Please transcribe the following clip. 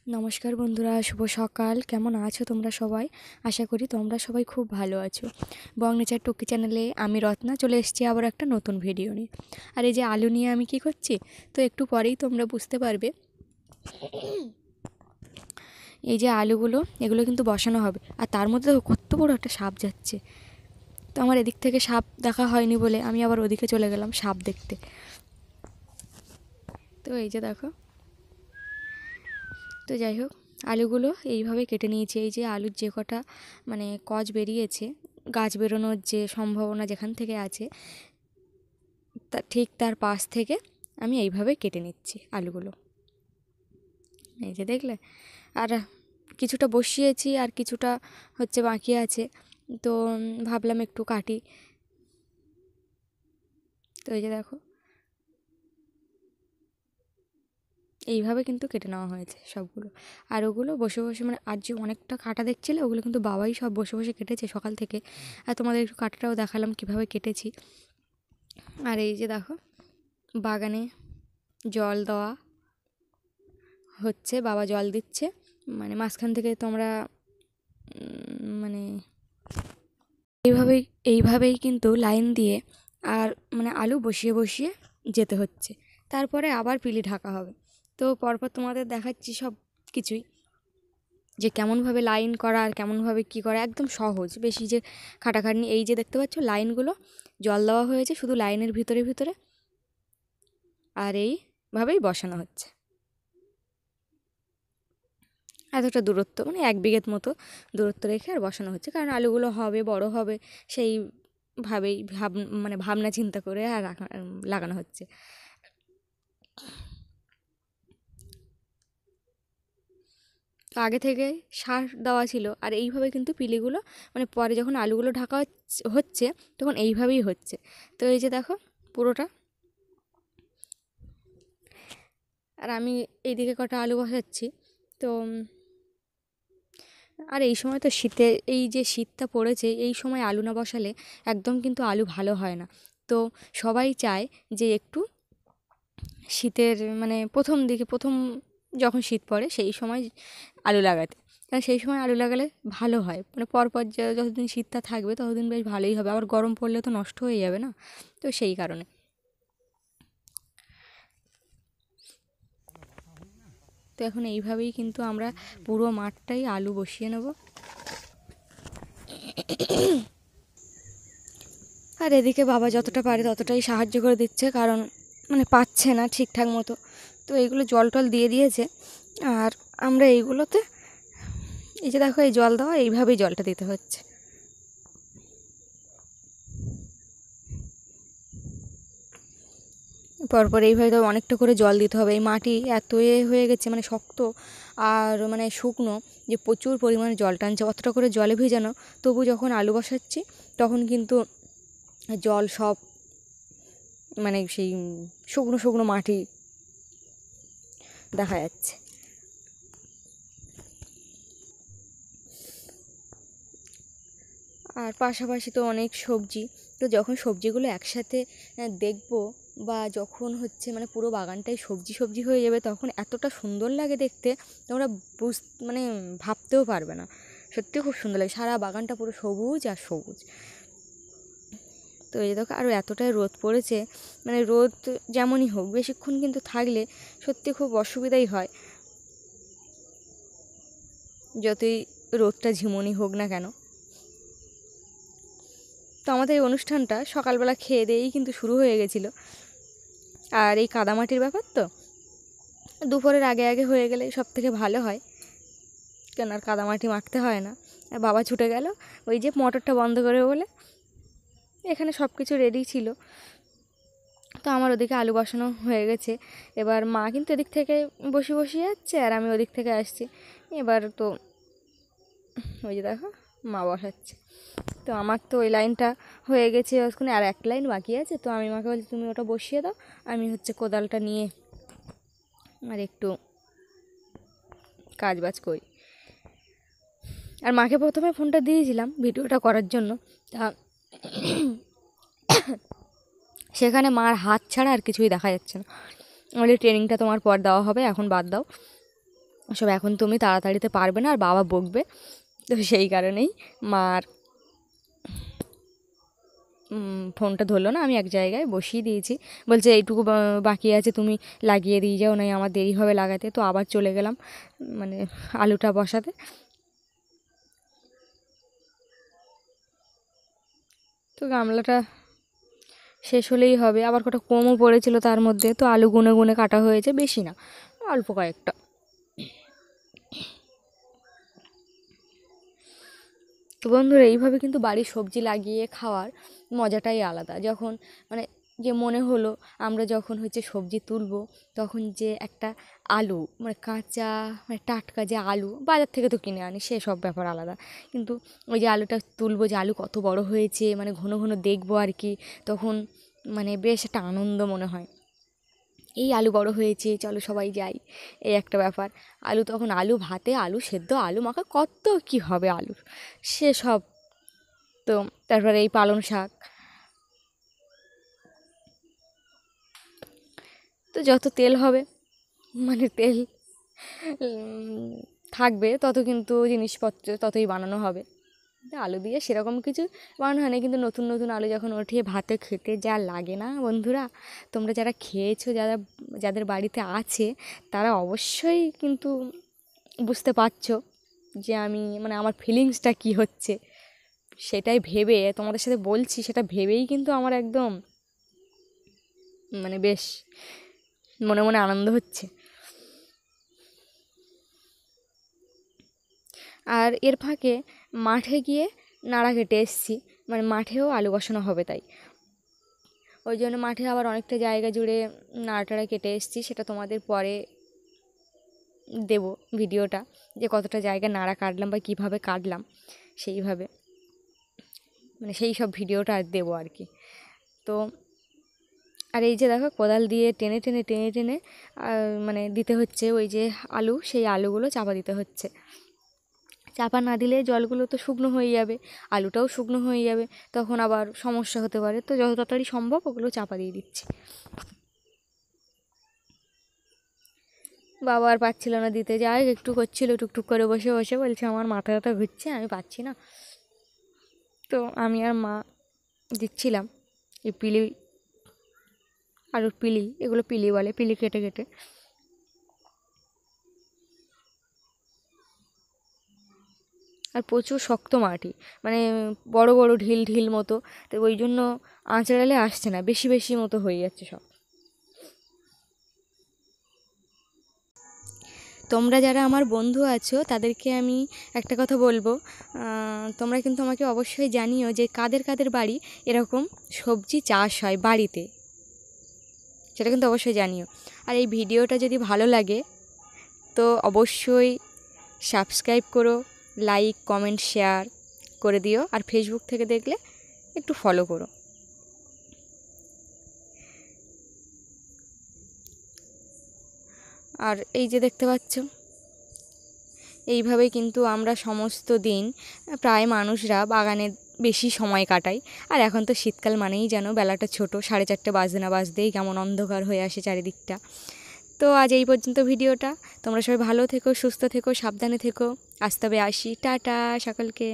নমস্কার বন্ধুরা, শুভ সকাল। কেমন আছো তোমরা সবাই? আশা করি তোমরা সবাই খুব ভালো আছো। বং নেচার টুকি চ্যানেলে আমি রত্না চলে এসেছি আবার একটা নতুন ভিডিও নিয়ে। আর এই যে আলু নিয়ে আমি কি করছি, তো একটু পরেই তোমরা বুঝতে পারবে। এই যে আলুগুলো, এগুলো কিন্তু বসানো হবে। আর তার মধ্যে দেখো কত বড় একটা সাপ যাচ্ছে। তো আমার এদিক থেকে সাপ দেখা হয়নি বলে আমি আবার ওদিকে চলে গেলাম সাপ দেখতে। তো এই যে দেখো, তো যাই হোক, আলুগুলো এইভাবে কেটে নিয়েছি। এই যে আলুর যে কটা মানে কচ বেরিয়েছে, গাছ বেরোনোর যে সম্ভাবনা যেখান থেকে আছে, তা ঠিক তার পাশ থেকে আমি এইভাবে কেটে নিচ্ছি আলুগুলো। এই যে দেখলে, আর কিছুটা বসিয়েছি আর কিছুটা হচ্ছে বাকি আছে। তো ভাবলাম একটু কাটি। তো এই যে দেখো, এইভাবে কিন্তু কেটে নেওয়া হয়েছে সবগুলো। আর ওগুলো বসে বসে মানে আর যে অনেকটা কাটা দেখছিলে, ওগুলো কিন্তু বাবাই সব বসে বসে কেটেছে সকাল থেকে। আর তোমাদের একটু কাটাটাও দেখালাম কিভাবে কেটেছি। আর এই যে দেখো, বাগানে জল দেওয়া হচ্ছে, বাবা জল দিচ্ছে। মানে মাঝখান থেকে তোমরা মানে এইভাবেই এইভাবেই কিন্তু লাইন দিয়ে আর মানে আলু বসিয়ে বসিয়ে যেতে হচ্ছে। তারপরে আবার পিলি ঢাকা হবে। তো পরপর তোমাদের দেখাচ্ছি সব কিছুই, যে কেমনভাবে লাইন করা আর কেমনভাবে কী করা। একদম সহজ, বেশি যে খাটাখাটনি। এই যে দেখতে পাচ্ছ লাইনগুলো জল দেওয়া হয়েছে শুধু লাইনের ভিতরে ভিতরে, আর এইভাবেই বসানো হচ্ছে। এতটা দূরত্ব মানে 1 বিঘের মতো দূরত্ব রেখে আর বসানো হচ্ছে, কারণ আলুগুলো হবে বড় হবে সেইভাবেই মানে ভাবনা চিন্তা করে আর লাগানো হচ্ছে। তো আগে থেকে সার দেওয়া ছিল, আর এইভাবে কিন্তু পিলিগুলো মানে পরে যখন আলুগুলো ঢাকা হচ্ছে তখন এইভাবেই হচ্ছে। তো এই যে দেখো পুরোটা। আর আমি এইদিকে কটা আলু বসাচ্ছি। তো আর এই সময় তো শীতে, এই যে শীতটা পড়েছে, এই সময় আলু না বসালে একদম কিন্তু আলু ভালো হয় না। তো সবাই চায় যে একটু শীতের মানে প্রথম দিকে, প্রথম যখন শীত পড়ে সেই সময় আলু লাগাতে। কারণ সেই সময় আলু লাগালে ভালো হয়, মানে পরপর যতদিন শীতটা থাকবে ততদিন বেশ ভালোই হবে। আবার গরম পড়লে তো নষ্ট হয়ে যাবে না, তো সেই কারণে। তো এখন এইভাবেই কিন্তু আমরা পুরো মাঠটাই আলু বসিয়ে নেব। আর এদিকে বাবা যতটা পারে ততটাই সাহায্য করে দিচ্ছে, কারণ মানে পাচ্ছে না ঠিকঠাক মতো। তো এইগুলো জল টল দিয়ে দিয়েছে। আর আমরা এইগুলোতে এই যে দেখো, এই জল দেওয়া এইভাবেই জলটা দিতে হচ্ছে। পরপর এইভাবে তো অনেকটা করে জল দিতে হবে। এই মাটি এত হয়ে গেছে মানে শক্ত আর মানে শুকনো, যে প্রচুর পরিমাণে জল টানছে। অতটা করে জলে ভেজানো, তবু যখন আলু বসাচ্ছি তখন কিন্তু জল সব মানে সেই শুকনো শুকনো মাটি দেখা যাচ্ছে। আর পাশাপাশি তো অনেক সবজি। তো যখন সবজিগুলো একসাথে দেখবো, বা যখন হচ্ছে মানে পুরো বাগানটাই সবজি সবজি হয়ে যাবে, তখন এতটা সুন্দর লাগে দেখতে, তোমরা মানে ভাবতেও পারবে না। সত্যি খুব সুন্দর লাগে, সারা বাগানটা পুরো সবুজ আর সবুজ। তো এই দেখো, আরও এতটাই রোদ পড়েছে, মানে রোদ যেমনই হোক বেশিক্ষণ কিন্তু থাকলে সত্যি খুব অসুবিধাই হয়, যতই রোদটা ঝিমুনি হোক না কেন। তো আমাদের এই অনুষ্ঠানটা সকালবেলা খেয়ে দিয়েই কিন্তু শুরু হয়ে গেছিলো। আর এই কাদামাটির ব্যাপার তো দুপুরের আগে আগে হয়ে গেলে সব থেকে ভালো হয়, কেন আর কাদামাটি মাখতে হয় না। আর বাবা ছুটে গেল ওই যে মোটরটা বন্ধ করে বলে। এখানে সব কিছু রেডি ছিল। তো আমার ওদিকে আলু বসানো হয়ে গেছে। এবার মা কিন্তু এদিক থেকে বসিয়ে যাচ্ছে আর আমি ওদিক থেকে আসছি। এবার তো ওই যে দেখো, মা বসাচ্ছে। তো আমার তো ওই লাইনটা হয়ে গেছে, ওখানে আর এক লাইন বাকি আছে। তো আমি মাকে বলছি তুমি ওটা বসিয়ে দাও, আমি হচ্ছে কোদালটা নিয়ে আর একটু কাজ বাজ করি। আর মাকে প্রথমে ফোনটা দিয়েছিলাম ভিডিওটা করার জন্য। তা সেখানে মার হাত ছাড়া আর কিছুই দেখা যাচ্ছে না। বলে ট্রেনিংটা তোমার পর দেওয়া হবে, এখন বাদ দাও। সব এখন তুমি তাড়াতাড়িতে পারবে না, আর বাবা বকবে। তো সেই কারণেই মার ফোনটা ধরলো না, আমি এক জায়গায় বসিয়ে দিয়েছি। বলছে এইটুকু বাকি আছে, তুমি লাগিয়ে দিয়ে যাও, নাই আমার দেরি হবে লাগাতে। তো আবার চলে গেলাম মানে আলুটা বসাতে। তো গামলাটা শেষ হলেই হবে, আবার কটা কমও পড়েছিল তার মধ্যে, তো আলু গুনে গুনে কাটা হয়েছে, বেশি না, অল্প কয়েকটা। তো বন্ধুরা, এইভাবে কিন্তু বাড়ির সবজি লাগিয়ে খাওয়ার মজাটাই আলাদা। যখন মানে যে মনে হলো আমরা যখন হচ্ছে সবজি তুলবো, তখন যে একটা আলু মানে কাঁচা মানে টাটকা যে আলু বাজার থেকে তো কিনে আনি, সেসব ব্যাপার আলাদা। কিন্তু ওই যে আলুটা তুলবো, যে আলু কত বড় হয়েছে মানে ঘন ঘন দেখবো আর কি, তখন মানে বেশ একটা আনন্দ মনে হয়। এই আলু বড় হয়েছে, চলো সবাই যাই, এই একটা ব্যাপার। আলু তখন আলু ভাতে, আলু সেদ্ধ, আলু মাখা, কত কি হবে আলুর, সেসব। তো তারপরে এই পালং শাক, তো যত তেল হবে মানে তেল থাকবে, তত কিন্তু জিনিসপত্র ততই বানানো হবে। আলু দিয়ে সেরকম কিছু বানানো হয় না, কিন্তু নতুন নতুন আলু যখন উঠিয়ে ভাতে খেতে যা লাগে না বন্ধুরা, তোমরা যারা খেয়েছো, যাদের বাড়িতে আছে, তারা অবশ্যই কিন্তু বুঝতে পারছো যে আমি মানে আমার ফিলিংসটা কী হচ্ছে। সেটাই ভেবে তোমাদের সাথে বলছি, সেটা ভেবেই কিন্তু আমার একদম মানে বেশ মনে মনে আনন্দ হচ্ছে। আর এর ফাঁকে মাঠে গিয়ে নাড়া কেটে এসেছি, মানে মাঠেও আলু বসানো হবে তাই। ওই জন্য মাঠে আবার অনেকটা জায়গা জুড়ে নাড়াটাড়া কেটে এসেছি, সেটা তোমাদের পরে দেব ভিডিওটা, যে কতটা জায়গা নাড়া কাটলাম বা কীভাবে কাটলাম, সেইভাবে মানে সেই সব ভিডিওটা আর দেবো আর কি। তো আর এই যে দেখো কোদাল দিয়ে টেনে টেনে টেনে টেনে মানে দিতে হচ্ছে ওই যে আলু, সেই আলুগুলো চাপা দিতে হচ্ছে। চাপা না দিলে জলগুলো তো শুকনো হয়ে যাবে, আলুটাও শুকনো হয়ে যাবে, তখন আবার সমস্যা হতে পারে। তো যত তাড়াতাড়ি সম্ভব ওগুলো চাপা দিয়ে দিচ্ছি। বাবা আর পাচ্ছিল না দিতে, যাই একটু করছিল টুকটুক করে বসে বসে, বলছে আমার মাথা ব্যথা ঘুরছে, আমি পাচ্ছি না। তো আমি আর মা দিচ্ছিলাম এই পিলি, আলুর পিলি, এগুলো পিলি বলে, পিলি কেটে কেটে। আর প্রচুর শক্ত মাটি, মানে বড় বড় ঢিল ঢিল মতো, তো ওই জন্য আঁচড়ালে আসছে না, বেশি বেশি মতো হয়ে যাচ্ছে সব। তোমরা যারা আমার বন্ধু আছো তাদেরকে আমি একটা কথা বলবো, তোমরা কিন্তু আমাকে অবশ্যই জানিও যে কাদের কাদের বাড়ি এরকম সবজি চাষ হয় বাড়িতে, সেটা কিন্তু অবশ্যই জানিও। আর এই ভিডিওটা যদি ভালো লাগে তো অবশ্যই সাবস্ক্রাইব করো, লাইক কমেন্ট শেয়ার করে দিও, আর ফেসবুক থেকে দেখলে একটু ফলো করো। আর এই যে দেখতে পাচ্ছ, এইভাবেই কিন্তু আমরা সমস্ত দিন প্রায় মানুষরা বাগানে বেশি সময় কাটাই। আর এখন তো শীতকাল মানেই যেন বেলাটা ছোট, 4:30 বাজতে না বাজতেই কেমন অন্ধকার হয়ে আসে চারিদিকটা। তো আজ এই পর্যন্ত ভিডিওটা। তোমরা সবাই ভালো থেকো, সুস্থ থেকো, সাবধানে থেকো। আজ তবে আসি, টাটা সকলকে।